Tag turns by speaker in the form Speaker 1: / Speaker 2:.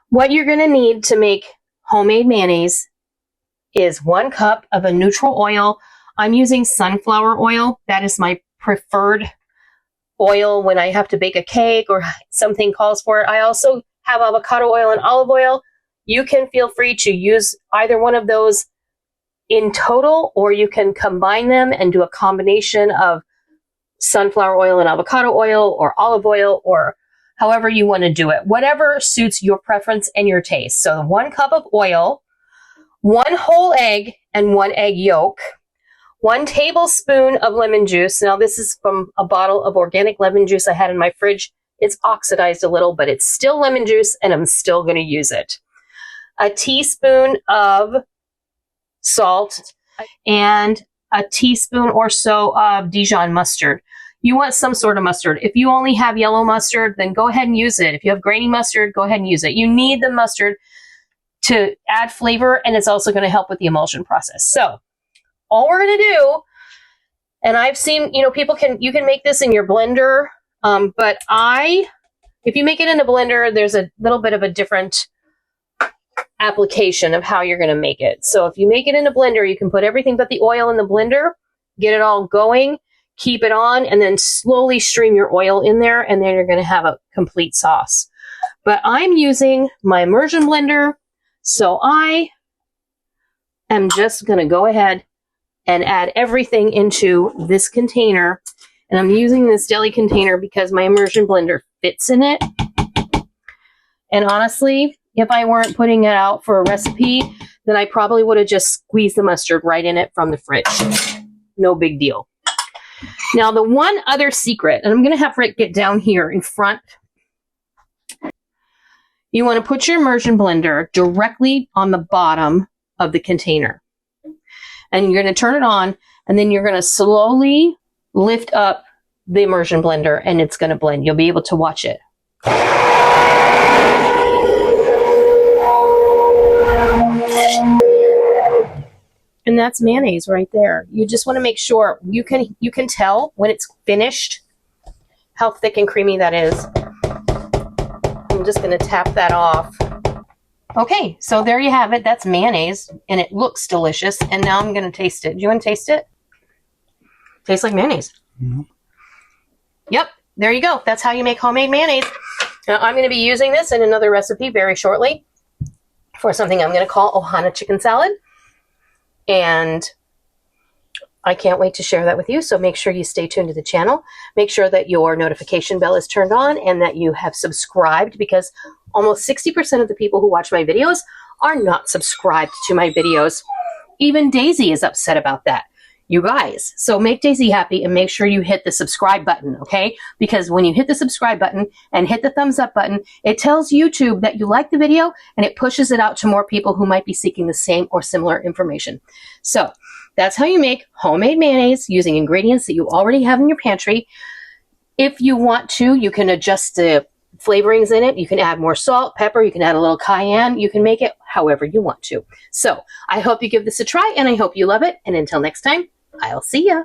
Speaker 1: What you're going to need to make homemade mayonnaise is 1 cup of a neutral oil. I'm using sunflower oil. That is my preferred oil when I have to bake a cake or something calls for it. I also have avocado oil and olive oil. You can feel free to use either one of those in total, or you can combine them and do a combination of sunflower oil and avocado oil or olive oil, or however you want to do it. Whatever suits your preference and your taste. So 1 cup of oil, 1 whole egg and 1 egg yolk, 1 tablespoon of lemon juice. Now this is from a bottle of organic lemon juice I had in my fridge. It's oxidized a little, but it's still lemon juice and I'm still going to use it. A teaspoon of salt and a teaspoon or so of Dijon mustard. You want some sort of mustard. If you only have yellow mustard, then go ahead and use it. If you have grainy mustard, go ahead and use it. You need the mustard to add flavor, and it's also going to help with the emulsion process. So all we're going to do, and I've seen, people you can make this in your blender, but if you make it in a blender, there's a little bit of a different application of how you're going to make it. So if you make it in a blender, you can put everything but the oil in the blender, get it all going, keep it on, and then slowly stream your oil in there, and then you're going to have a complete sauce. But I'm using my immersion blender, so I am just going to go ahead and add everything into this container. And I'm using this deli container because my immersion blender fits in it. And honestly, if I weren't putting it out for a recipe, then I probably would have just squeezed the mustard right in it from the fridge. No big deal. Now, the one other secret, and I'm going to have Rick get down here in front. You want to put your immersion blender directly on the bottom of the container. And you're going to turn it on, and then you're going to slowly lift up the immersion blender, and it's going to blend. You'll be able to watch it. And that's mayonnaise right there. You just want to make sure you can tell when it's finished how thick and creamy that is. I'm just going to tap that off. Okay, so there you have it. That's mayonnaise, and it looks delicious. And now I'm going to taste it. Do you want to taste it? Tastes like mayonnaise. Mm-hmm. Yep, there you go. That's how you make homemade mayonnaise. Now, I'm going to be using this in another recipe very shortly for something I'm going to call Ohana chicken salad. And I can't wait to share that with you. So make sure you stay tuned to the channel. Make sure that your notification bell is turned on and that you have subscribed, because almost 60% of the people who watch my videos are not subscribed to my videos. Even Daisy is upset about that, you guys. So make Daisy happy and make sure you hit the subscribe button, okay? Because when you hit the subscribe button and hit the thumbs up button, it tells YouTube that you like the video and it pushes it out to more people who might be seeking the same or similar information. So that's how you make homemade mayonnaise using ingredients that you already have in your pantry. If you want to, you can adjust the flavorings in it. You can add more salt, pepper. You can add a little cayenne. You can make it however you want to. So I hope you give this a try, and I hope you love it. And until next time, I'll see ya.